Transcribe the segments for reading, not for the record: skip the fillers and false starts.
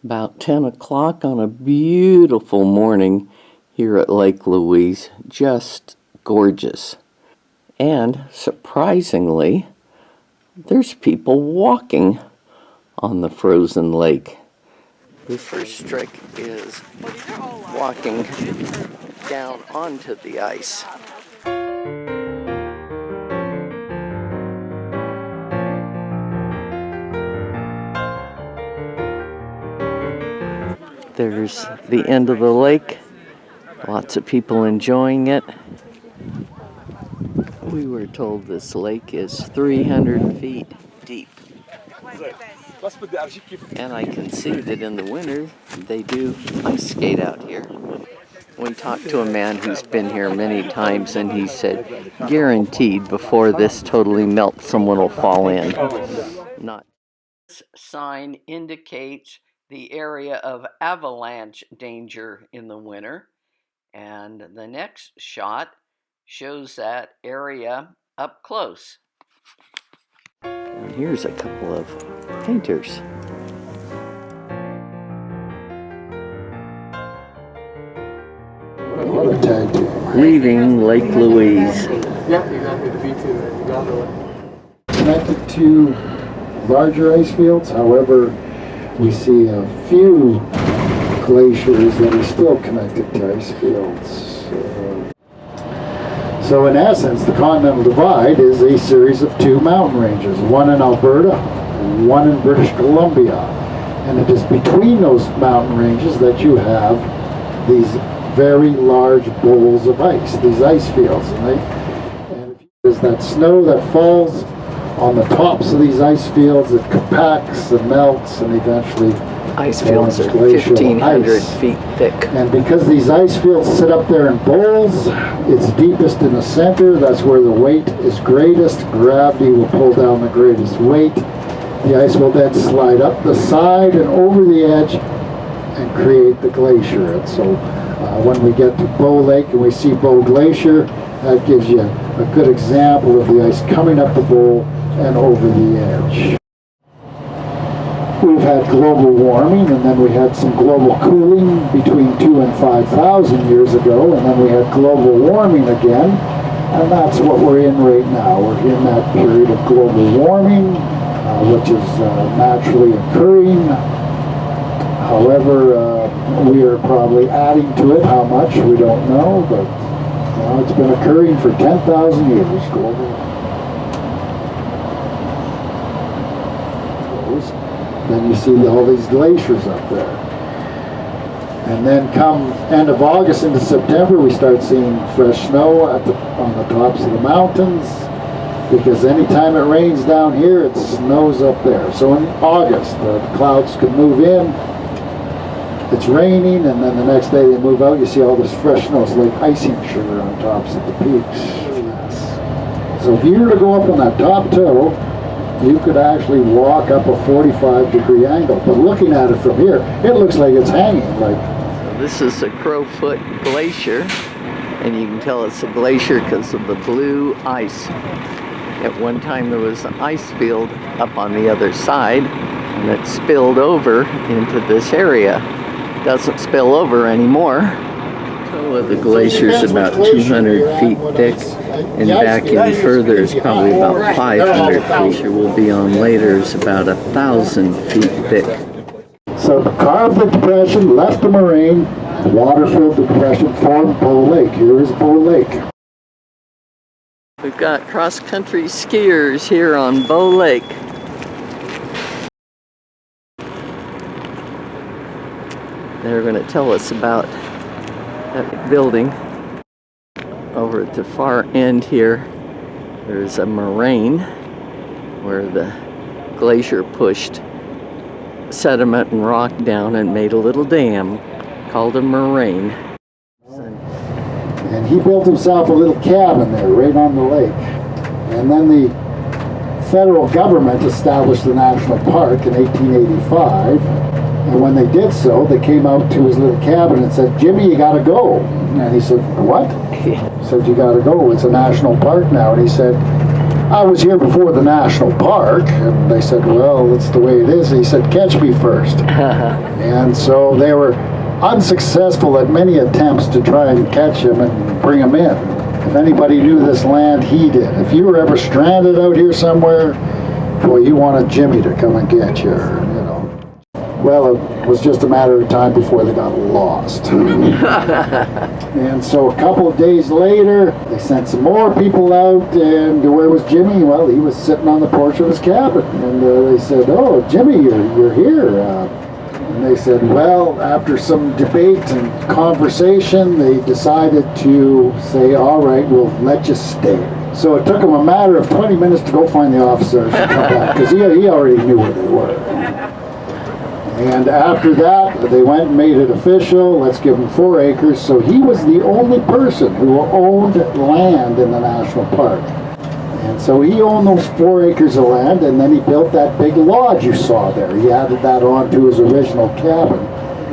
About 10 o'clock on a beautiful morning here at Lake Louise. Just gorgeous. And surprisingly, there's people walking on the frozen lake. The first trick is walking down onto the ice. There's the end of the lake. Lots of people enjoying it. We were told this lake is 300 feet deep. And I can see that in the winter they do ice skate out here. We talked to a man who's been here many times, and he said, guaranteed before this totally melts, someone will fall in. This sign indicates the area of avalanche danger in the winter, and the next shot shows that area up close. And here's a couple of painters. Leaving Lake Louise. Connected to larger ice fields, however, we see a few glaciers that are still connected to ice fields. So in essence, the Continental Divide is a series of two mountain ranges, one in Alberta, one in British Columbia. And it is between those mountain ranges that you have these very large bowls of ice, these ice fields. And there's that snow that falls on the tops of these ice fields, it compacts and melts and eventually ice fields are 1,500 feet thick. And because these ice fields sit up there in bowls, it's deepest in the center. That's where the weight is greatest. Gravity will pull down the greatest weight. The ice will then slide up the side and over the edge and create the glacier. And so when we get to Bow Lake and we see Bow Glacier, that gives you a good example of the ice coming up the bowl and over the edge. We've had global warming, and then we had some global cooling between 2,000 and 5,000 years ago, and then we had global warming again, and that's what we're in right now. We're in that period of global warming, which is naturally occurring. However, we are probably adding to it. How much, we don't know, but it's been occurring for 10,000 years, global. Then you see all these glaciers up there. And then come end of August into September, we start seeing fresh snow on the tops of the mountains, because anytime it rains down here, it snows up there. So in August, the clouds could move in, it's raining, and then the next day they move out, you see all this fresh snow. It's like icing sugar on tops of the peaks. So if you were to go up on that top toe, you could actually walk up a 45-degree angle. But looking at it from here, it looks like it's hanging. So this is a Crowfoot Glacier, and you can tell it's a glacier because of the blue ice. At one time there was an ice field up on the other side, and it spilled over into this area. It doesn't spill over anymore. So the glacier is about 200 feet thick. And back in further is probably about 500 feet. We'll be on later is about 1,000 feet thick. So carved the depression, left the moraine, water-filled the depression, formed Bow Lake. Here is Bow Lake. We've got cross-country skiers here on Bow Lake. They're going to tell us about that building. Over at the far end here, there's a moraine where the glacier pushed sediment and rock down and made a little dam called a moraine. And he built himself a little cabin there right on the lake. And then the federal government established the national park in 1885. And when they did so, they came out to his little cabin and said, "Jimmy, you gotta go." And he said, "What?" He said, "You gotta go, it's a national park now." And he said, I was here before the national park, and they said, well, that's the way it is. He said, catch me first. And so they were unsuccessful at many attempts to try and catch him and bring him in. If anybody knew this land, he did. If you were ever stranded out here somewhere, boy, you wanted Jimmy to come and get you, you know. Well, it was just a matter of time before they got lost. And so a couple of days later, they sent some more people out, and where was Jimmy? Well, he was sitting on the porch of his cabin. And they said, oh, Jimmy, you're here. And they said, well, after some debate and conversation, they decided to say, all right, we'll let you stay. So it took him a matter of 20 minutes to go find the officers and come back, because he already knew where they were. And after that, they went and made it official. Let's give him 4 acres. So he was the only person who owned land in the national park. And so he owned those 4 acres of land, and then he built that big lodge you saw there. He added that on to his original cabin.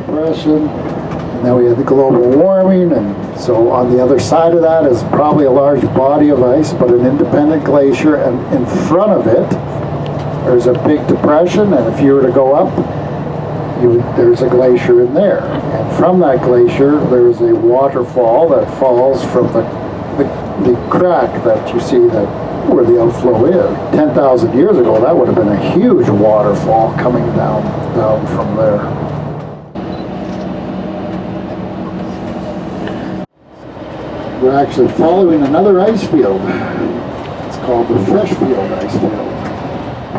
Depression, and then we had the global warming, and so on the other side of that is probably a large body of ice, but an independent glacier, and in front of it, there's a big depression, and if you were to go up, there's a glacier in there. And from that glacier, there's a waterfall that falls from the crack that you see that where the outflow is. 10,000 years ago, that would have been a huge waterfall coming down from there. We're actually following another ice field. It's called the Freshfield Icefield.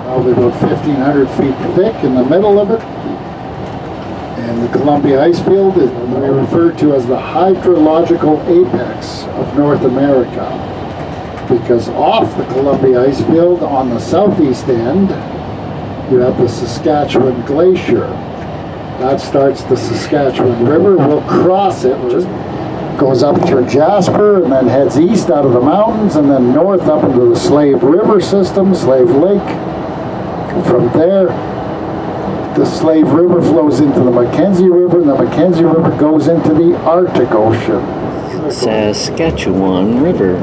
Probably about 1,500 feet thick in the middle of it. And the Columbia Icefield is referred to as the hydrological apex of North America, because off the Columbia Icefield on the southeast end, you have the Saskatchewan Glacier. That starts the Saskatchewan River. We'll cross it, just goes up through Jasper, and then heads east out of the mountains, and then north up into the Slave River system, Slave Lake. From there, the Slave River flows into the Mackenzie River, and the Mackenzie River goes into the Arctic Ocean. Saskatchewan River.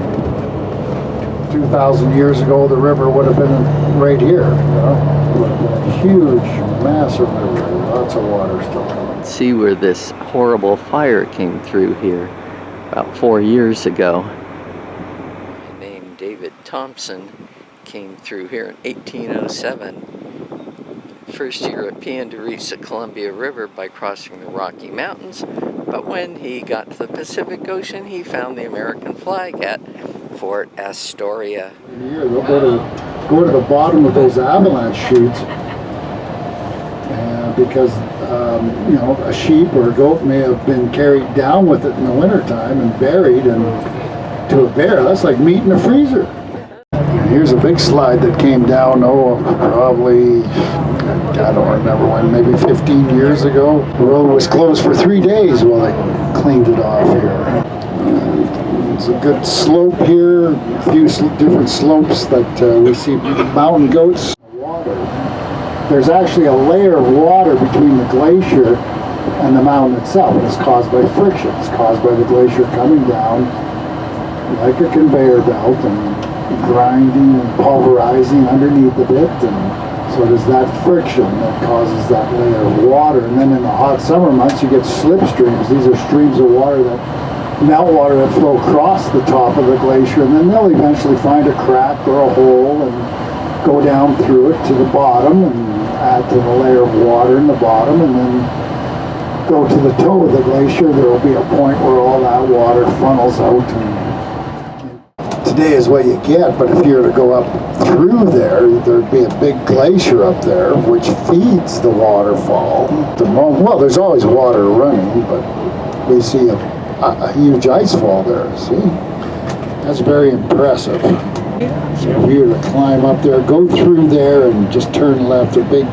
2,000 years ago, the river would have been right here. You know? It would have been a huge, massive river. Lots of water still coming. See where this horrible fire came through here about 4 years ago. A man named David Thompson came through here in 1807. First European to reach the Columbia River by crossing the Rocky Mountains, but when he got to the Pacific Ocean, he found the American flag at Fort Astoria. Here, they'll go to the bottom of those avalanche chutes, because you know, a sheep or a goat may have been carried down with it in the wintertime and buried, and to a bear, that's like meat in a freezer. And here's a big slide that came down, probably, I don't remember when, maybe 15 years ago. The road was closed for 3 days while they cleaned it off here. There's a good slope here, a few different slopes that we see mountain goats. Water. There's actually a layer of water between the glacier and the mountain itself. It's caused by friction. It's caused by the glacier coming down like a conveyor belt and grinding and pulverizing underneath the bit, and so there's that friction that causes that layer of water. And then in the hot summer months, you get slip streams. These are streams of water that meltwater that flow across the top of the glacier, and then they'll eventually find a crack or a hole and go down through it to the bottom and add to the layer of water in the bottom, and then go to the toe of the glacier. There will be a point where all that water funnels out, and today is what you get. But if you were to go up through there, there'd be a big glacier up there which feeds the waterfall. Well, there's always water running, but we see a huge ice fall there. See, that's very impressive. So if you were to climb up there, go through there and just turn left, a big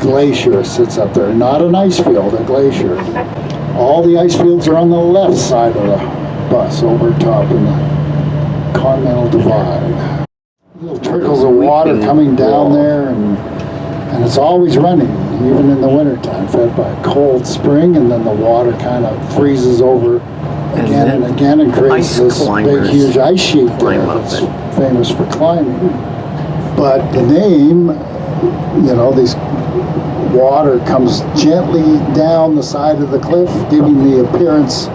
glacier sits up there. Not an ice field, a glacier. All the ice fields are on the left side of the bus over top in the Continental Divide. Little trickles of water coming down there, and it's always running, even in the wintertime, fed by a cold spring, and then the water kind of freezes over again and again and creates ice this big, climbers huge ice sheet climb there. up It's it. famous for climbing. But the name, you know, this water comes gently down the side of the cliff, giving the appearance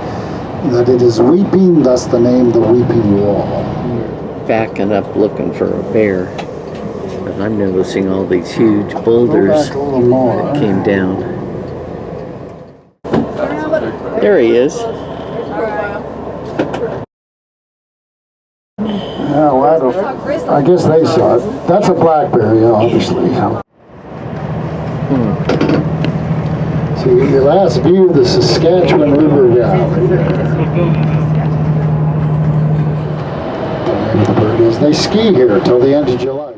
that it is weeping, thus the name the Weeping Wall. Backing up looking for a bear. But I'm noticing all these huge Go boulders back a little more. that came down. There he is. Yeah, well, I guess they saw it. That's a blackberry, obviously. So your last view of the Saskatchewan River Valley. The name of the bird is. They ski here till the end of July.